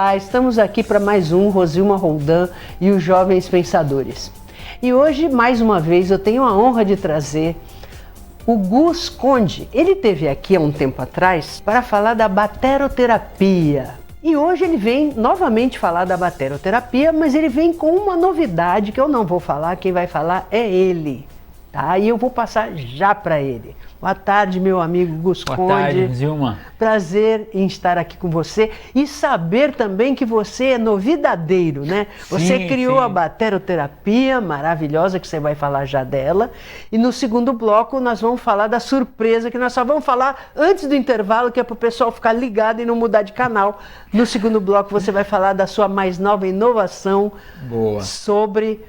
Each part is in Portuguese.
Olá, estamos aqui para mais um Rosilma Roldan e os Jovens Pensadores. E hoje, mais uma vez, eu tenho a honra de trazer o Gus Conde. Ele esteve aqui há um tempo atrás para falar da bateroterapia. E hoje ele vem novamente falar da bateroterapia, mas ele vem com uma novidade que eu não vou falar, quem vai falar é ele. Tá? E eu vou passar já para ele. Boa tarde, meu amigo Gus Conde. Boa tarde, Zilma. Prazer em estar aqui com você e saber também que você é novidadeiro, né? Você criou a bateroterapia maravilhosa, que você vai falar já dela. E no segundo bloco nós vamos falar da surpresa, que nós só vamos falar antes do intervalo, que é para o pessoal ficar ligado e não mudar de canal. No segundo bloco você vai falar da sua mais nova inovação. Boa. Sobre...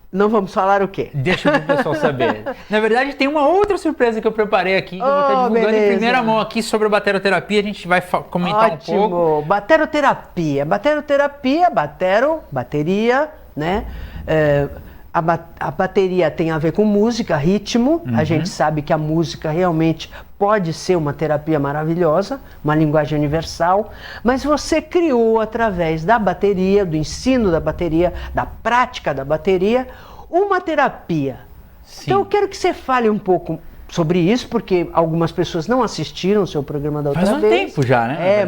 Não vamos falar o quê? Deixa pro pessoal saber. Na verdade, tem uma outra surpresa que eu preparei aqui, que eu vou estar divulgando em primeira mão aqui sobre a bateroterapia. A gente vai comentar um pouco. Bateroterapia. Bateria, né? A bateria tem a ver com música, ritmo. A gente sabe que a música realmente pode ser uma terapia maravilhosa, uma linguagem universal, mas você criou através da bateria, do ensino da bateria, da prática da bateria, uma terapia. Sim. Então eu quero que você fale um pouco sobre isso, porque algumas pessoas não assistiram o seu programa da outra vez. Faz um tempo já, né?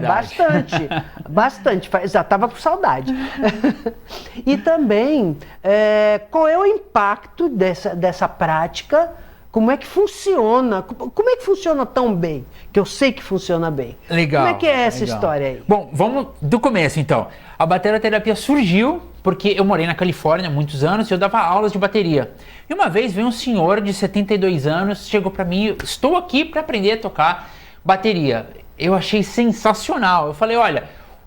Bastante. Já estava com saudade. E também, qual é o impacto dessa prática? Como é que funciona? Como é que funciona tão bem? Que eu sei que funciona bem. Legal. Como é que é essa história aí? Bom, vamos do começo então. A bateroterapia surgiu porque eu morei na Califórnia há muitos anos e eu dava aulas de bateria. E uma vez veio um senhor de 72 anos, chegou para mim, estou aqui para aprender a tocar bateria. Eu achei sensacional. Eu falei, olha,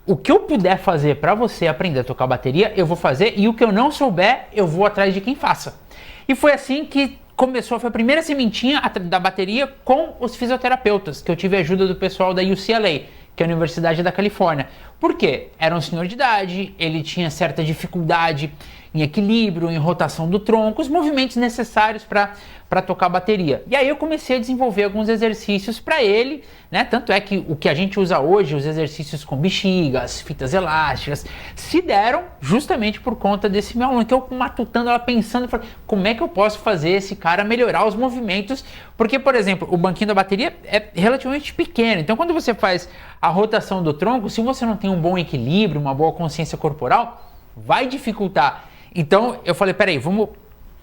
o que eu puder fazer para você aprender a tocar bateria, eu vou fazer, e o que eu não souber, eu vou atrás de quem faça. E foi assim que foi a primeira sementinha da bateria com os fisioterapeutas, que eu tive a ajuda do pessoal da UCLA, que é a Universidade da Califórnia. Por quê? Era um senhor de idade, ele tinha certa dificuldade em equilíbrio, em rotação do tronco, os movimentos necessários para tocar bateria. E aí eu comecei a desenvolver alguns exercícios para ele, né? Tanto é que o que a gente usa hoje, os exercícios com bexigas, fitas elásticas, se deram justamente por conta desse meu aluno, que eu matutando ela pensando, como é que eu posso fazer esse cara melhorar os movimentos? Porque, por exemplo, o banquinho da bateria é relativamente pequeno, então quando você faz a rotação do tronco, se você não tem um bom equilíbrio, uma boa consciência corporal, vai dificultar. Então eu falei, peraí, vamos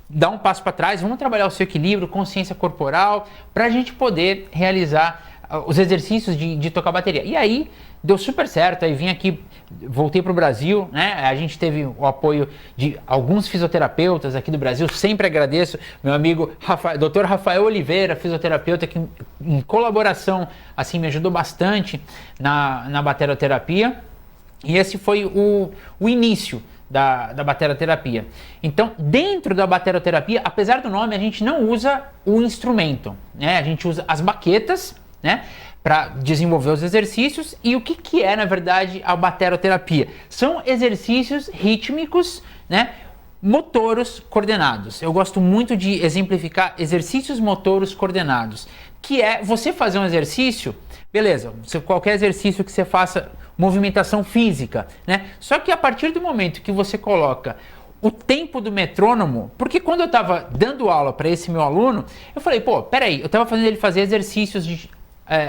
dar um passo para trás, vamos trabalhar o seu equilíbrio, consciência corporal, para a gente poder realizar os exercícios de tocar bateria. E aí deu super certo, aí vim aqui, voltei para o Brasil, né? A gente teve o apoio de alguns fisioterapeutas aqui do Brasil, sempre agradeço, meu amigo Dr. Rafael Oliveira, fisioterapeuta, que em colaboração assim me ajudou bastante na bateroterapia, e esse foi o início da bateroterapia. Então, dentro da bateroterapia, apesar do nome, a gente não usa o instrumento, né? A gente usa as baquetas, né, para desenvolver os exercícios. E o que é, na verdade, a bateroterapia? São exercícios rítmicos, né, motoros coordenados. Eu gosto muito de exemplificar exercícios motoros coordenados, que é você fazer um exercício, beleza, qualquer exercício que você faça, movimentação física, né? Só que a partir do momento que você coloca o tempo do metrônomo, porque quando eu estava dando aula para esse meu aluno, eu falei, peraí, eu estava fazendo ele fazer exercícios de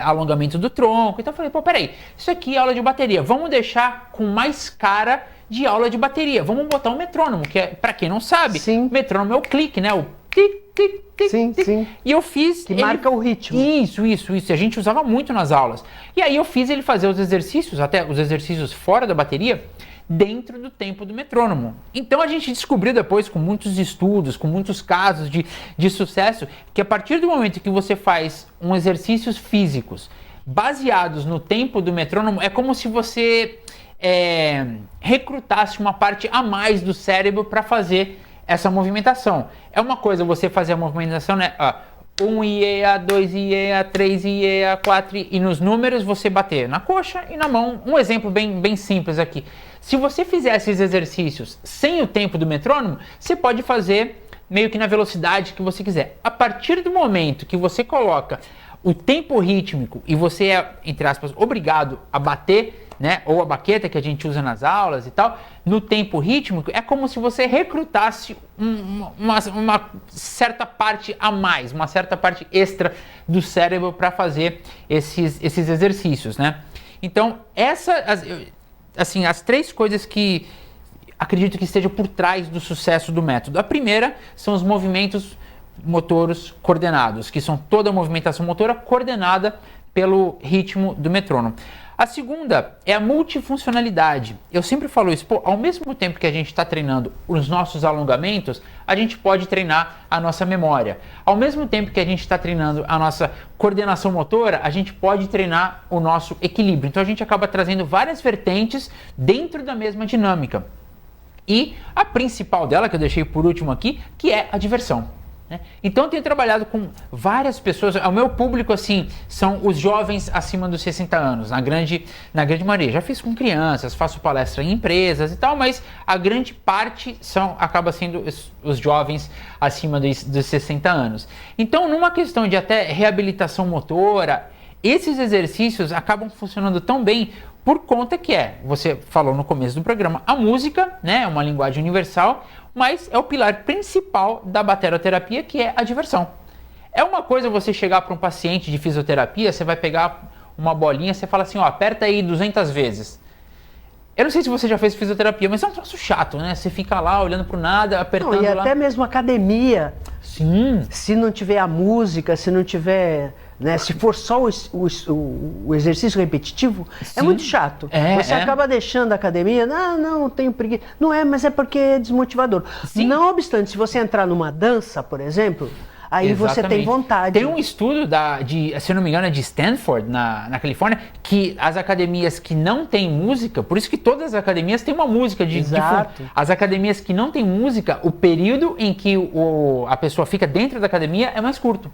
alongamento do tronco, então eu falei, peraí, isso aqui é aula de bateria, vamos deixar com mais cara de aula de bateria, vamos botar um metrônomo, que é, para quem não sabe, metrônomo é o clique, né? O clique, clique, clique. Sim. E eu fiz... Que marca o ritmo. Isso. A gente usava muito nas aulas. E aí eu fiz ele fazer os exercícios, até os exercícios fora da bateria, dentro do tempo do metrônomo. Então a gente descobriu depois, com muitos estudos, com muitos casos de sucesso, que a partir do momento que você faz exercícios físicos baseados no tempo do metrônomo, é como se você recrutasse uma parte a mais do cérebro para fazer essa movimentação. É uma coisa você fazer a movimentação, né? 1 IEA, 2 IEA, 3 IEA, 4 e nos números você bater na coxa e na mão. Um exemplo bem simples aqui. Se você fizer esses exercícios sem o tempo do metrônomo, você pode fazer meio que na velocidade que você quiser. A partir do momento que você coloca o tempo rítmico e você é, entre aspas, obrigado a bater né, ou a baqueta que a gente usa nas aulas e tal, no tempo rítmico, é como se você recrutasse uma certa parte a mais, uma certa parte extra do cérebro para fazer esses exercícios, né? Então, as 3 coisas que acredito que esteja por trás do sucesso do método. A primeira são os movimentos motoros coordenados, que são toda a movimentação motora coordenada pelo ritmo do metrônomo. A segunda é a multifuncionalidade. Eu sempre falo isso, ao mesmo tempo que a gente está treinando os nossos alongamentos, a gente pode treinar a nossa memória. Ao mesmo tempo que a gente está treinando a nossa coordenação motora, a gente pode treinar o nosso equilíbrio. Então a gente acaba trazendo várias vertentes dentro da mesma dinâmica. E a principal dela, que eu deixei por último aqui, que é a diversão. Então eu tenho trabalhado com várias pessoas, o meu público assim são os jovens acima dos 60 anos, na grande maioria. Já fiz com crianças, faço palestra em empresas e tal, mas a grande parte acaba sendo os jovens acima dos 60 anos. Então numa questão de até reabilitação motora, esses exercícios acabam funcionando tão bem por conta que você falou no começo do programa, a música, né, é uma linguagem universal, mas é o pilar principal da bateroterapia, que é a diversão. É uma coisa você chegar para um paciente de fisioterapia, você vai pegar uma bolinha, você fala assim, aperta aí 200 vezes. Eu não sei se você já fez fisioterapia, mas é um troço chato, né? Você fica lá olhando pro nada, apertando lá. E até mesmo academia. Sim. Se não tiver a música, se não tiver... Né? Se for só o exercício repetitivo, sim, é muito chato. Você acaba deixando a academia, não tenho preguiça. Não é, mas é porque é desmotivador. Sim. Não obstante, se você entrar numa dança, por exemplo, aí você tem vontade. Tem um estudo, se eu não me engano, é de Stanford, na Califórnia, que as academias que não têm música, por isso que todas as academias têm uma música de fundo. As academias que não têm música, o período em que a pessoa fica dentro da academia é mais curto.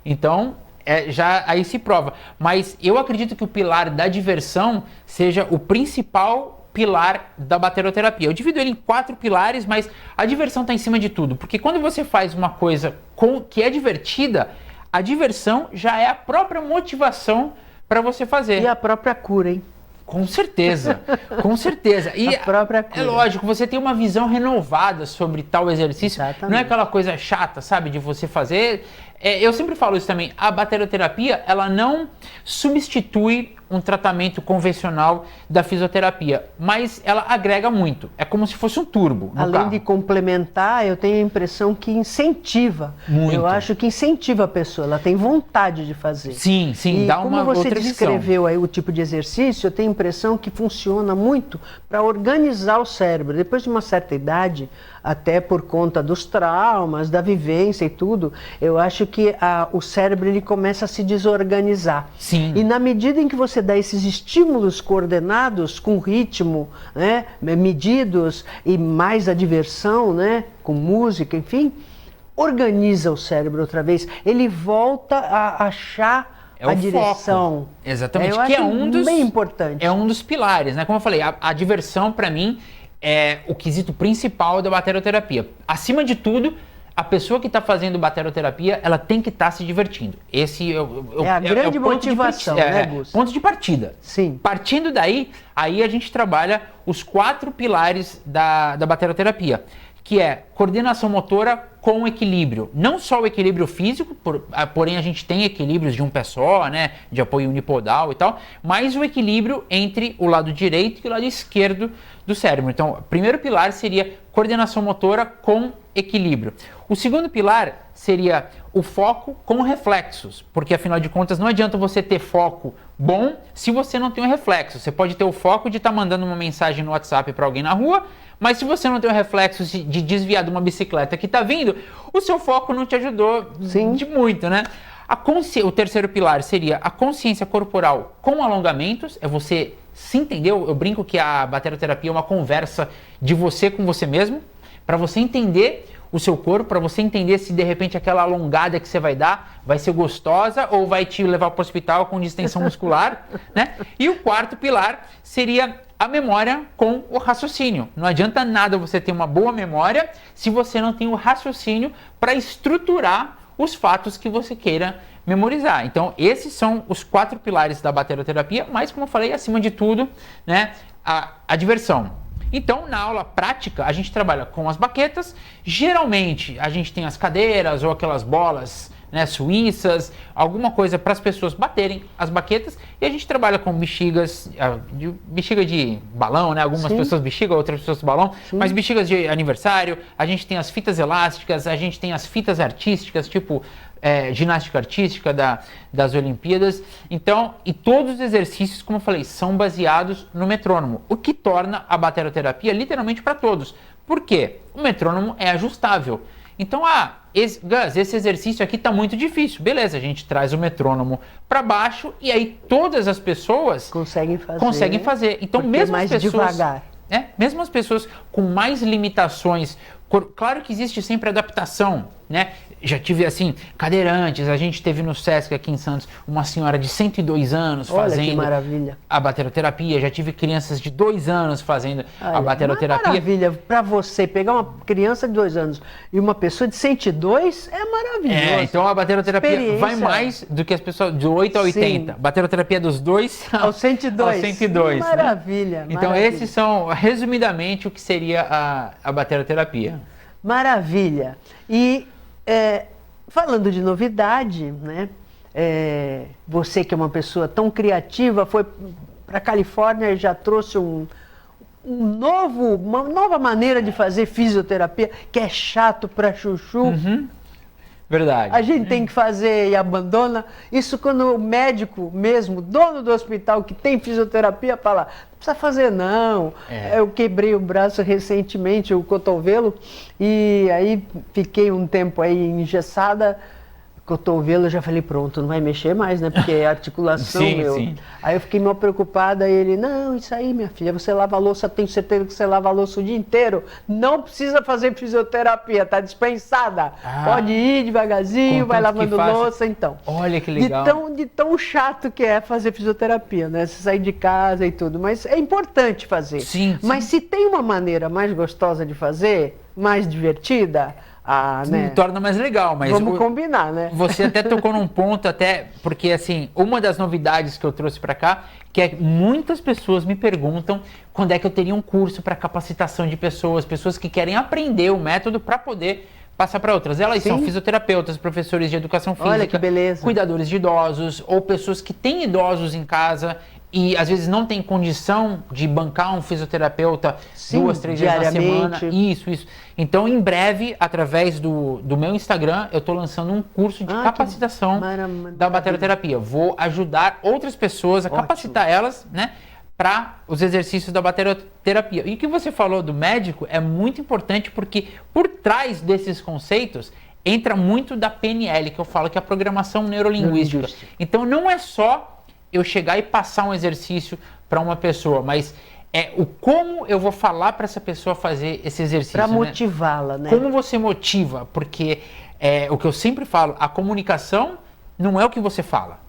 Então... já aí se prova, mas eu acredito que o pilar da diversão seja o principal pilar da bateroterapia. Eu divido ele em 4 pilares, mas a diversão está em cima de tudo, porque quando você faz uma coisa que é divertida, a diversão já é a própria motivação para você fazer. E a própria cura, hein? Com certeza, com certeza. E a própria cura. É lógico, você tem uma visão renovada sobre tal exercício. Exatamente. Não é aquela coisa chata, sabe, de você fazer. Eu sempre falo isso também, a bateroterapia, ela não substitui um tratamento convencional da fisioterapia, mas ela agrega muito. É como se fosse um turbo no Além carro. de complementar, eu tenho a impressão que incentiva. Muito. Eu acho que incentiva a pessoa, ela tem vontade de fazer. Sim, e dá uma outra visão. Como você descreveu aí o tipo de exercício, eu tenho a impressão que funciona muito para organizar o cérebro. Depois de uma certa idade, até por conta dos traumas, da vivência e tudo, eu acho que o cérebro ele começa a se desorganizar. Sim. E na medida em que você dá esses estímulos coordenados, com ritmo, né, medidos e mais a diversão, né, com música, enfim, organiza o cérebro outra vez. Ele volta a achar a direção. Foco. Exatamente, que é bem importante. É um dos pilares, né? Como eu falei, a diversão para mim é o quesito principal da bateroterapia. Acima de tudo, a pessoa que está fazendo bateroterapia, ela tem que estar se divertindo. Esse é a grande motivação, né, Gus? Ponto de partida. Sim. Partindo daí, aí a gente trabalha os 4 pilares da bateroterapia, que é coordenação motora com equilíbrio. Não só o equilíbrio físico, porém a gente tem equilíbrios de um pé só, né, de apoio unipodal e tal, mas o equilíbrio entre o lado direito e o lado esquerdo do cérebro. Então, o primeiro pilar seria coordenação motora com equilíbrio. O segundo pilar seria o foco com reflexos, porque afinal de contas não adianta você ter foco bom se você não tem um reflexo. Você pode ter o foco de estar mandando uma mensagem no WhatsApp para alguém na rua, mas se você não tem o reflexo de desviar de uma bicicleta que está vindo, o seu foco não te ajudou de muito, né? O terceiro pilar seria a consciência corporal com alongamentos, é você se entender. Eu brinco que a bateroterapia é uma conversa de você com você mesmo, para você entender o seu corpo, para você entender se de repente aquela alongada que você vai dar vai ser gostosa ou vai te levar para o hospital com distensão muscular, né? E o quarto pilar seria a memória com o raciocínio. Não adianta nada você ter uma boa memória se você não tem o raciocínio para estruturar os fatos que você queira memorizar. Então, esses são os 4 pilares da bateloterapia, mas, como eu falei, acima de tudo, né, a diversão. Então, na aula prática, a gente trabalha com as baquetas. Geralmente, a gente tem as cadeiras ou aquelas bolas, né, suíças, alguma coisa para as pessoas baterem as baquetas, e a gente trabalha com bexigas, bexiga de balão, né? Algumas Sim. pessoas bexiga, outras pessoas balão, Sim. mas bexigas de aniversário, a gente tem as fitas elásticas, a gente tem as fitas artísticas, tipo ginástica artística das Olimpíadas. Então, e todos os exercícios, como eu falei, são baseados no metrônomo, o que torna a bateloterapia literalmente para todos. Por quê? O metrônomo é ajustável. Então, Gus, esse exercício aqui está muito difícil. Beleza, a gente traz o metrônomo para baixo e aí todas as pessoas conseguem fazer. Então, porque mesmo mais as pessoas, devagar. mesmo as pessoas com mais limitações, claro que existe sempre adaptação, né? Já tive, assim, cadeirantes, a gente teve no Sesc aqui em Santos uma senhora de 102 anos fazendo que maravilha. a bateloterapia, já tive crianças de 2 anos fazendo a bateloterapia. Maravilha, para você pegar uma criança de 2 anos e uma pessoa de 102 é maravilhoso. Então a bateloterapia vai mais do que as pessoas de 8 a 80. Sim. Bateloterapia dos 2 ao 102. Ao 102, maravilha, né? Então maravilha. esses são, resumidamente, o que seria a bateloterapia. Maravilha. E falando de novidade, né? Você que é uma pessoa tão criativa, foi para a Califórnia e já trouxe uma nova maneira de fazer fisioterapia, que é chato para chuchu. Uhum. Verdade. A gente tem que fazer e abandona. Isso quando o médico mesmo, dono do hospital que tem fisioterapia, fala, não precisa fazer não. Eu quebrei o braço recentemente, o cotovelo, e aí fiquei um tempo aí engessada. Cotovelo, eu já falei, pronto, não vai mexer mais, né? Porque é articulação, Sim. Aí eu fiquei mal preocupada, ele, não, isso aí, minha filha, você lava a louça, tenho certeza que você lava a louça o dia inteiro, não precisa fazer fisioterapia, tá dispensada. Pode ir devagarzinho, vai lavando louça, então. Olha que legal. De tão chato que é fazer fisioterapia, né? Você sair de casa e tudo, mas é importante fazer. Sim. Mas se tem uma maneira mais gostosa de fazer, mais divertida, né? Torna mais legal, mas vamos combinar, né? Você até tocou num ponto, porque assim, uma das novidades que eu trouxe para cá, que é muitas pessoas me perguntam quando é que eu teria um curso para capacitação de pessoas que querem aprender o método para poder passar para outras. Elas são fisioterapeutas, professores de educação física, olha que beleza, cuidadores de idosos, ou pessoas que têm idosos em casa e às vezes não tem condição de bancar um fisioterapeuta 2, 3 vezes na semana. Isso. Então, em breve, através do meu Instagram, eu estou lançando um curso de capacitação da bateloterapia. Vou ajudar outras pessoas a capacitar elas, né, para os exercícios da bateloterapia. E o que você falou do médico é muito importante, porque por trás desses conceitos entra muito da PNL, que eu falo que é a programação neurolinguística. Então, não é só eu chegar e passar um exercício para uma pessoa, mas o como eu vou falar para essa pessoa fazer esse exercício. Para motivá-la, né? Como você motiva, porque o que eu sempre falo, a comunicação não é o que você fala.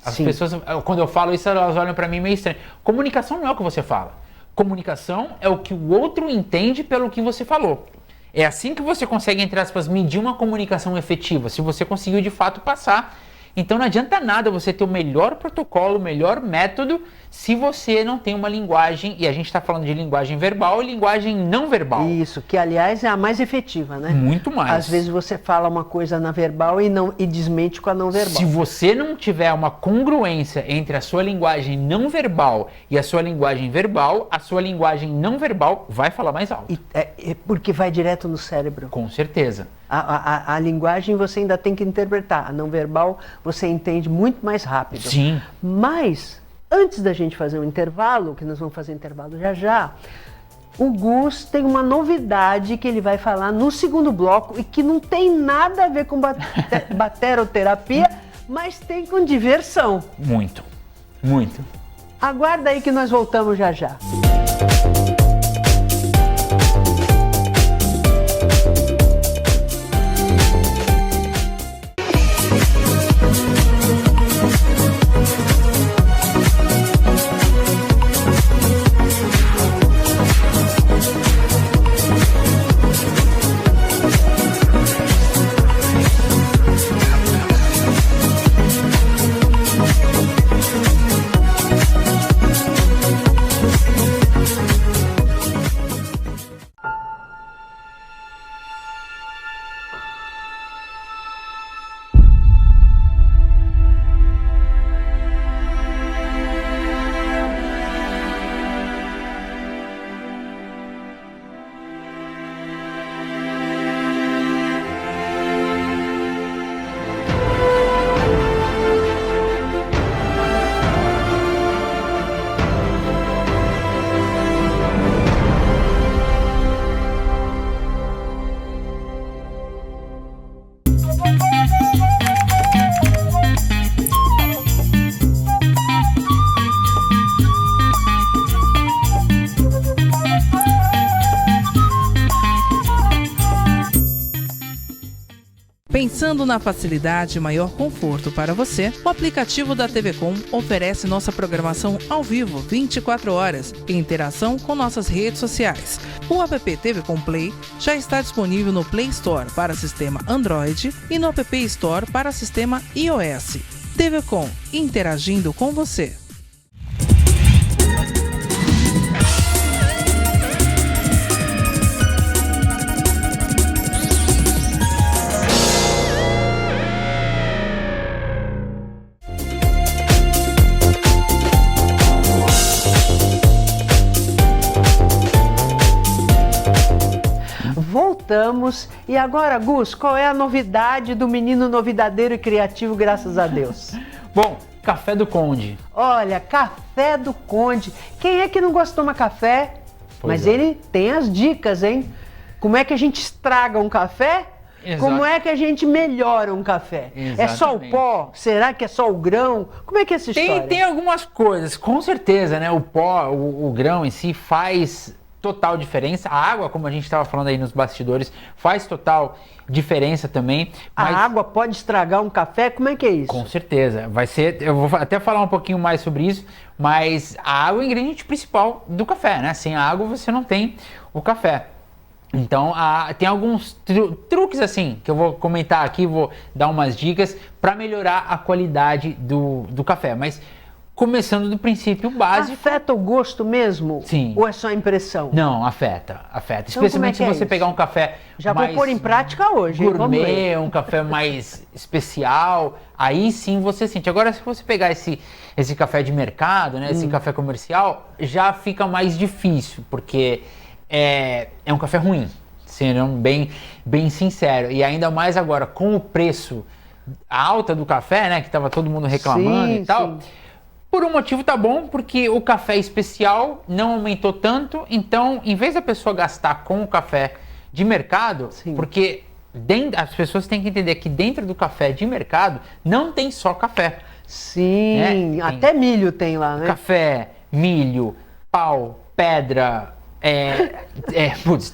As pessoas, quando eu falo isso, elas olham para mim meio estranho. Comunicação não é o que você fala. Comunicação é o que o outro entende pelo que você falou. É assim que você consegue, entre aspas, medir uma comunicação efetiva, se você conseguiu de fato passar. Então não adianta nada você ter o melhor protocolo, o melhor método, se você não tem uma linguagem, e a gente está falando de linguagem verbal e linguagem não verbal. Isso, que aliás é a mais efetiva, né? Muito mais. Às vezes você fala uma coisa na verbal e desmente com a não verbal. Se você não tiver uma congruência entre a sua linguagem não verbal e a sua linguagem verbal, a sua linguagem não verbal vai falar mais alto. Porque vai direto no cérebro. Com certeza. A linguagem você ainda tem que interpretar, a não verbal você entende muito mais rápido. Sim. Mas, antes da gente fazer um intervalo, que nós vamos fazer um intervalo já, o Gus tem uma novidade que ele vai falar no segundo bloco e que não tem nada a ver com bateloterapia, mas tem com diversão. Muito. Aguarda aí que nós voltamos já. Pensando na facilidade e maior conforto para você, o aplicativo da TV Com oferece nossa programação ao vivo 24 horas e interação com nossas redes sociais. O app TV Com Play já está disponível no Play Store para sistema Android e no App Store para sistema iOS. TV Com, interagindo com você. Voltamos. E agora, Gus, qual é a novidade do menino novidadeiro e criativo, graças a Deus? Bom, café do Conde. Olha, café do Conde. Quem é que não gosta de tomar café? Mas ele tem as dicas, hein? Como é que a gente estraga um café? Exato. Como é que a gente melhora um café? Exatamente. É só o pó? Será que é só o grão? Como é que é essa história? Tem algumas coisas, com certeza, né? O pó, o grão em si faz total diferença. A água, como a gente estava falando aí nos bastidores, faz total diferença também. Mas a água pode estragar um café? Como é que é isso? Com certeza. Vai ser, eu vou até falar um pouquinho mais sobre isso, mas a água é o ingrediente principal do café, né? Sem a água você não tem o café. Então, tem alguns truques assim que eu vou comentar aqui, vou dar umas dicas para melhorar a qualidade do café. Mas começando do princípio básico. Afeta o gosto mesmo? Sim. Ou é só impressão? Não, afeta. Então, especialmente se você pegar um café já mais vou pôr em prática hoje. gourmet, um café mais especial, aí sim você sente. Agora, se você pegar esse café de mercado, né, esse café comercial, já fica mais difícil, porque é um café ruim, sendo bem sincero. E ainda mais agora, com o preço alta do café, né, que estava todo mundo reclamando e tal. Sim. Por um motivo tá bom, porque o café especial não aumentou tanto, então em vez da pessoa gastar com o café de mercado, sim, porque as pessoas têm que entender que dentro do café de mercado não tem só café. Sim, né? Até milho tem lá, né? Café, milho, pau, pedra,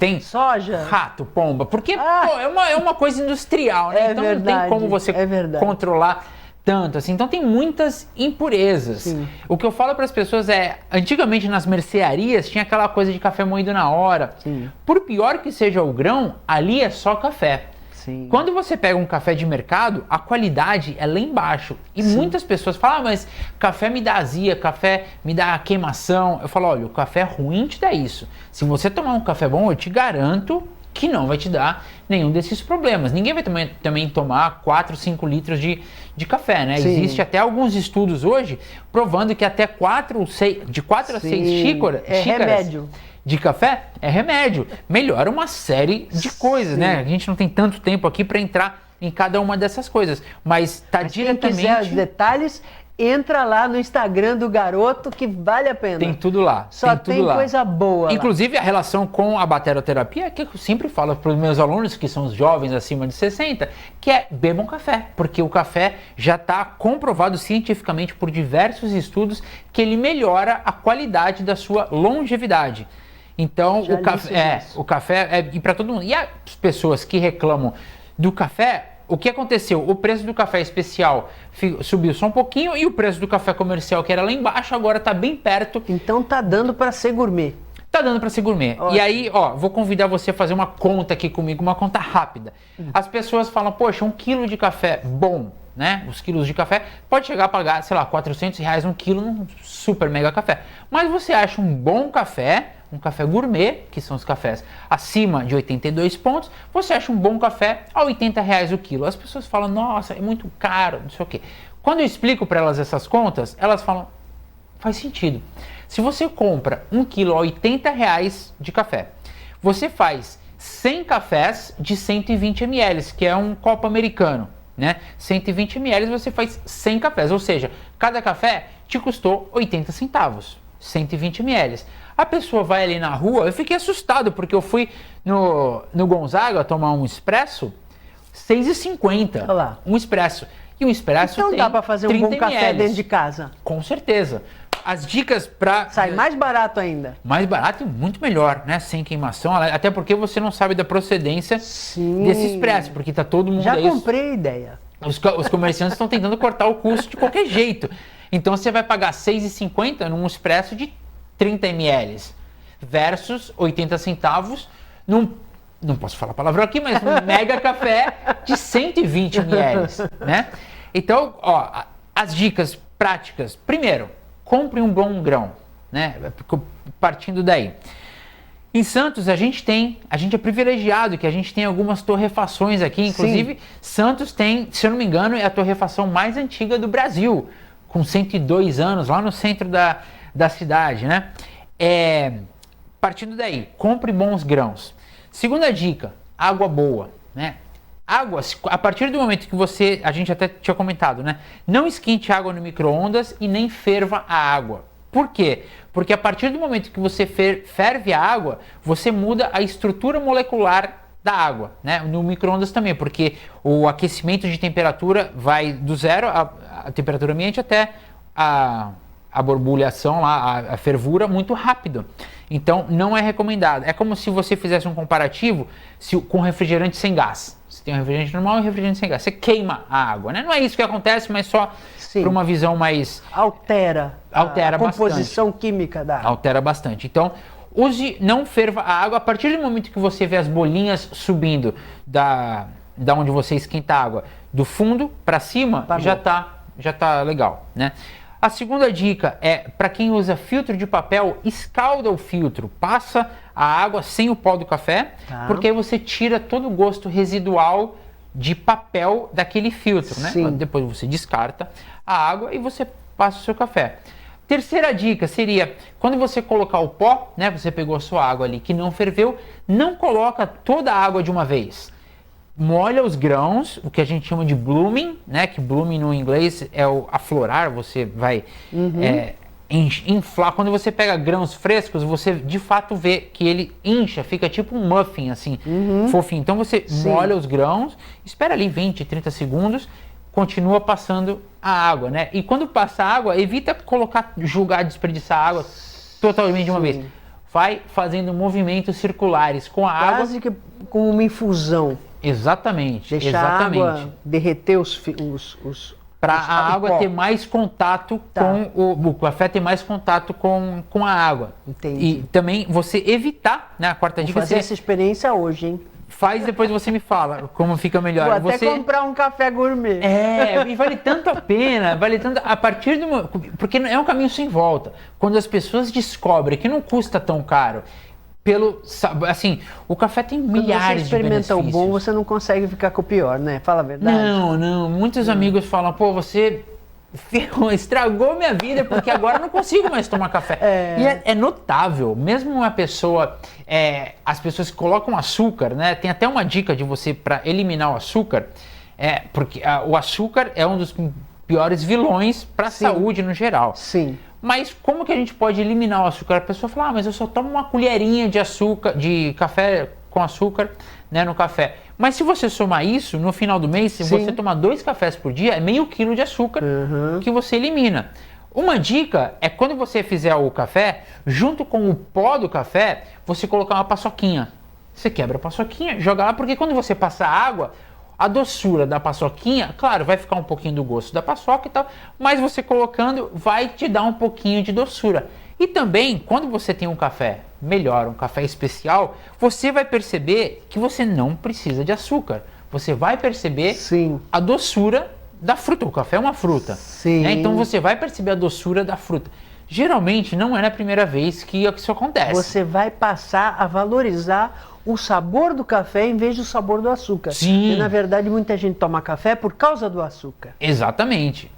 tem soja, rato, pomba, porque pô, é uma coisa industrial, né? Então verdade, não tem como você controlar tanto assim, então tem muitas impurezas. Sim. O que eu falo para as pessoas antigamente nas mercearias tinha aquela coisa de café moído na hora. Sim. Por pior que seja o grão, ali é só café. Sim. Quando você pega um café de mercado, a qualidade é lá embaixo. E sim, muitas pessoas falam, mas café me dá azia, café me dá queimação. Eu falo, olha, o café ruim te dá isso. Se você tomar um café bom, eu te garanto que não vai te dar nenhum desses problemas. Ninguém vai também tomar 4, 5 litros de café, né? Sim. Existe até alguns estudos hoje provando que até 4 a 6 xícaras remédio de café é remédio. Melhora uma série de coisas, né? A gente não tem tanto tempo aqui para entrar em cada uma dessas coisas, mas diretamente... Quem quiser os detalhes, entra lá no Instagram do garoto que vale a pena. Tem tudo lá. Só tem coisa boa. Inclusive, a relação com a bateroterapia, que eu sempre falo para os meus alunos, que são os jovens acima de 60, que é bebam café, porque o café já está comprovado cientificamente por diversos estudos que ele melhora a qualidade da sua longevidade. Então, o café é para todo mundo. E as pessoas que reclamam do café, o que aconteceu? O preço do café especial subiu só um pouquinho e o preço do café comercial, que era lá embaixo, agora está bem perto. Então tá dando para ser gourmet. Tá dando para ser gourmet. Ótimo. E aí, vou convidar você a fazer uma conta aqui comigo, uma conta rápida. As pessoas falam, poxa, 1 quilo de café bom, né? Os quilos de café, pode chegar a pagar, sei lá, R$400 1 quilo num super mega café. Mas você acha um bom café, um café gourmet, que são os cafés acima de 82 pontos, você acha um bom café a R$80 o quilo. As pessoas falam, nossa, é muito caro, não sei o quê. Quando eu explico para elas essas contas, elas falam, faz sentido. Se você compra 1 quilo a R$80 de café, você faz 100 cafés de 120 ml, que é um copo americano, né? 120 ml você faz 100 cafés, ou seja, cada café te custou 80 centavos, 120 ml. A pessoa vai ali na rua, eu fiquei assustado, porque eu fui no Gonzaga tomar um expresso, R$6,50, um expresso. E um expresso então tem dá para fazer um bom café dentro de casa? Com certeza. as dicas para... Sai mais barato ainda. Mais barato e muito melhor, né? Sem queimação, até porque você não sabe da procedência desse expresso, porque tá todo mundo... Já comprei a ideia. Os comerciantes estão tentando cortar o custo de qualquer jeito. Então você vai pagar R$ 6,50 num expresso de 30 ml versus 80 centavos num, não posso falar palavrão aqui, mas um mega café de 120 ml, né? Então, ó, as dicas práticas. Primeiro, compre um bom grão, né? Partindo daí. Em Santos, a gente é privilegiado que a gente tem algumas torrefações aqui, inclusive Santos tem, se eu não me engano, é a torrefação mais antiga do Brasil, com 102 anos, lá no centro da cidade, né? Partindo daí, compre bons grãos. Segunda dica, água boa, né? Água, a partir do momento que a gente até tinha comentado, né? Não esquente água no micro-ondas e nem ferva a água. Por quê? Porque a partir do momento que você ferve a água, você muda a estrutura molecular da água, né? No micro-ondas também, porque o aquecimento de temperatura vai do zero, a temperatura ambiente, até a borbulhação, a fervura, muito rápido. Então, não é recomendado. É como se você fizesse um comparativo com refrigerante sem gás. Você tem um refrigerante normal e um refrigerante sem gás. Você queima a água, né? Não é isso que acontece, mas só para uma visão mais... Altera a composição bastante. Química da água. Altera bastante. Então, não ferva a água. A partir do momento que você vê as bolinhas subindo da onde você esquenta a água, do fundo para cima, já tá legal, né? A segunda dica é, para quem usa filtro de papel, escalda o filtro, passa a água sem o pó do café, porque aí você tira todo o gosto residual de papel daquele filtro, né? Depois você descarta a água e você passa o seu café. Terceira dica seria, quando você colocar o pó, né? Você pegou a sua água ali que não ferveu, não coloca toda a água de uma vez. Molha os grãos, o que a gente chama de blooming, né? Que blooming no inglês é o aflorar, você vai inflar. Quando você pega grãos frescos, você de fato vê que ele incha, fica tipo um muffin, assim, fofinho. Então você molha os grãos, espera ali 20, 30 segundos, continua passando a água, né? E quando passa a água, evita jogar, desperdiçar a água totalmente de uma vez. Vai fazendo movimentos circulares com a água. Quase que com uma infusão. Exatamente. Deixar a água derreter para a água ter mais contato com o café, ter mais contato com a água. Entendi. E também você evitar, né? A quarta dica... Vou fazer essa experiência hoje, hein? Faz, depois você me fala como fica melhor. Vou até comprar um café gourmet. E vale tanto a pena, a partir do... Porque é um caminho sem volta. Quando as pessoas descobrem que não custa tão caro, assim, o café tem milhares de benefícios. Quando você experimenta o bom, você não consegue ficar com o pior, né? Fala a verdade. Não. Muitos amigos falam, pô, você estragou minha vida, porque agora eu não consigo mais tomar café. E é notável, mesmo uma pessoa, as pessoas que colocam açúcar, né? Tem até uma dica de você para eliminar o açúcar, porque o açúcar é um dos piores vilões para a saúde no geral. Sim. Mas como que a gente pode eliminar o açúcar? A pessoa fala, mas eu só tomo uma colherinha de açúcar, de café com açúcar, né, no café. Mas se você somar isso, no final do mês, se você tomar 2 cafés por dia, é meio quilo de açúcar que você elimina. Uma dica é quando você fizer o café, junto com o pó do café, você colocar uma paçoquinha. Você quebra a paçoquinha, joga lá, porque quando você passa água, a doçura da paçoquinha, claro, vai ficar um pouquinho do gosto da paçoca e tal, mas você colocando vai te dar um pouquinho de doçura. E também, quando você tem um café melhor, um café especial, você vai perceber que você não precisa de açúcar. Você vai perceber a doçura da fruta. O café é uma fruta, né? Então você vai perceber a doçura da fruta. Geralmente não é na primeira vez que isso acontece. Você vai passar a valorizar o sabor do café em vez do sabor do açúcar. E na verdade muita gente toma café por causa do açúcar. Exatamente.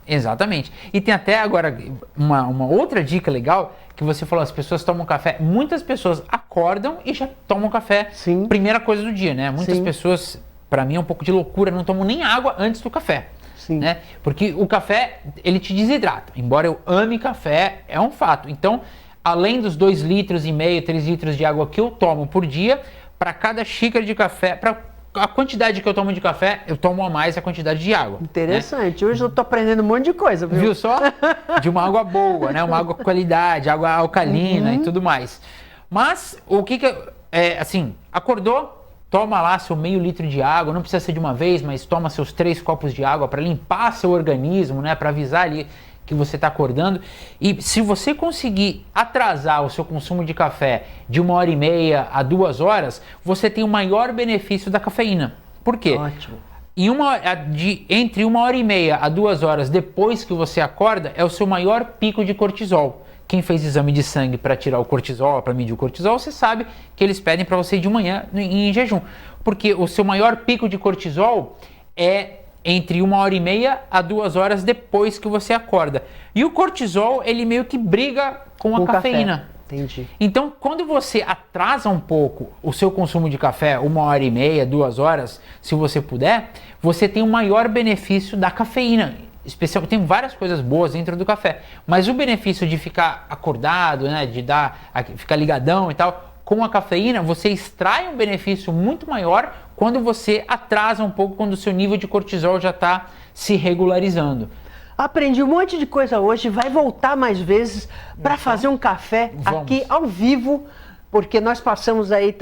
E tem até agora uma outra dica legal, que você falou, as pessoas tomam café, muitas pessoas acordam e já tomam café, primeira coisa do dia, né? Muitas pessoas, para mim é um pouco de loucura, não tomam nem água antes do café. Né? Porque o café, ele te desidrata. Embora eu ame café, é um fato. Então, além dos 2,5 litros, 3 litros de água que eu tomo por dia, para cada xícara de café, para a quantidade que eu tomo de café, eu tomo a mais a quantidade de água. Interessante. Né? Hoje eu tô aprendendo um monte de coisa, viu? Viu só? De uma água boa, né? Uma água com qualidade, água alcalina e tudo mais. Mas o que assim, acordou, toma lá seu meio litro de água, não precisa ser de uma vez, mas toma seus 3 copos de água para limpar seu organismo, né? Para avisar ali que você está acordando. E se você conseguir atrasar o seu consumo de café de 1h30 a 2 horas, você tem o maior benefício da cafeína. Por quê? Ótimo. Entre 1h30 a 2 horas depois que você acorda, é o seu maior pico de cortisol. Quem fez exame de sangue para tirar o cortisol, para medir o cortisol, você sabe que eles pedem para você ir de manhã em jejum. Porque o seu maior pico de cortisol é entre 1h30 a 2 horas depois que você acorda. E o cortisol, ele meio que briga com a cafeína. Café. Entendi. Então, quando você atrasa um pouco o seu consumo de café, 1h30, 2 horas, se você puder, você tem o maior benefício da cafeína. Tem várias coisas boas dentro do café, mas o benefício de ficar acordado, né, de ficar ligadão e tal, com a cafeína, você extrai um benefício muito maior quando você atrasa um pouco, quando o seu nível de cortisol já está se regularizando. Aprendi um monte de coisa hoje, vai voltar mais vezes para fazer um café aqui ao vivo, porque nós passamos aí,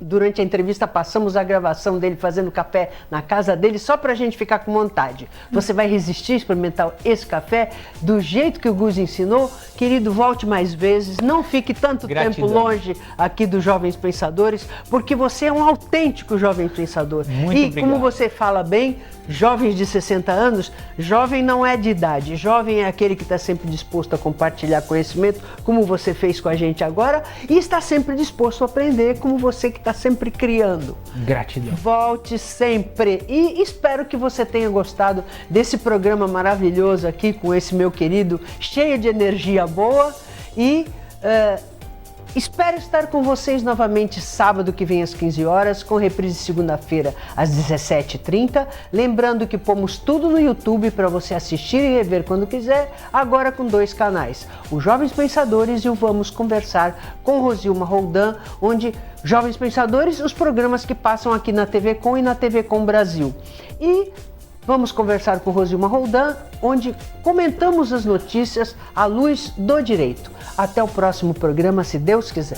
durante a entrevista, passamos a gravação dele fazendo café na casa dele, só para a gente ficar com vontade. Você vai resistir a experimentar esse café do jeito que o Gus ensinou? Querido, volte mais vezes, não fique tanto tempo longe aqui dos Jovens Pensadores, porque você é um autêntico jovem pensador. Muito obrigado. Como você fala bem, jovens de 60 anos, jovem não é de idade, jovem é aquele que está sempre disposto a compartilhar conhecimento, como você fez com a gente agora, e está sempre disposto a aprender, como você que está sempre criando. Gratidão. Volte sempre e espero que você tenha gostado desse programa maravilhoso aqui com esse meu querido, cheio de energia boa e espero estar com vocês novamente sábado que vem às 15 horas, com reprise segunda-feira às 17h30. Lembrando que pomos tudo no YouTube para você assistir e rever quando quiser, agora com 2 canais, o Jovens Pensadores e o Vamos Conversar com Rosilma Roldan, onde Jovens Pensadores, os programas que passam aqui na TV Com e na TV Com Brasil. E Vamos Conversar com Rosilma Roldan, onde comentamos as notícias à luz do direito. Até o próximo programa, se Deus quiser.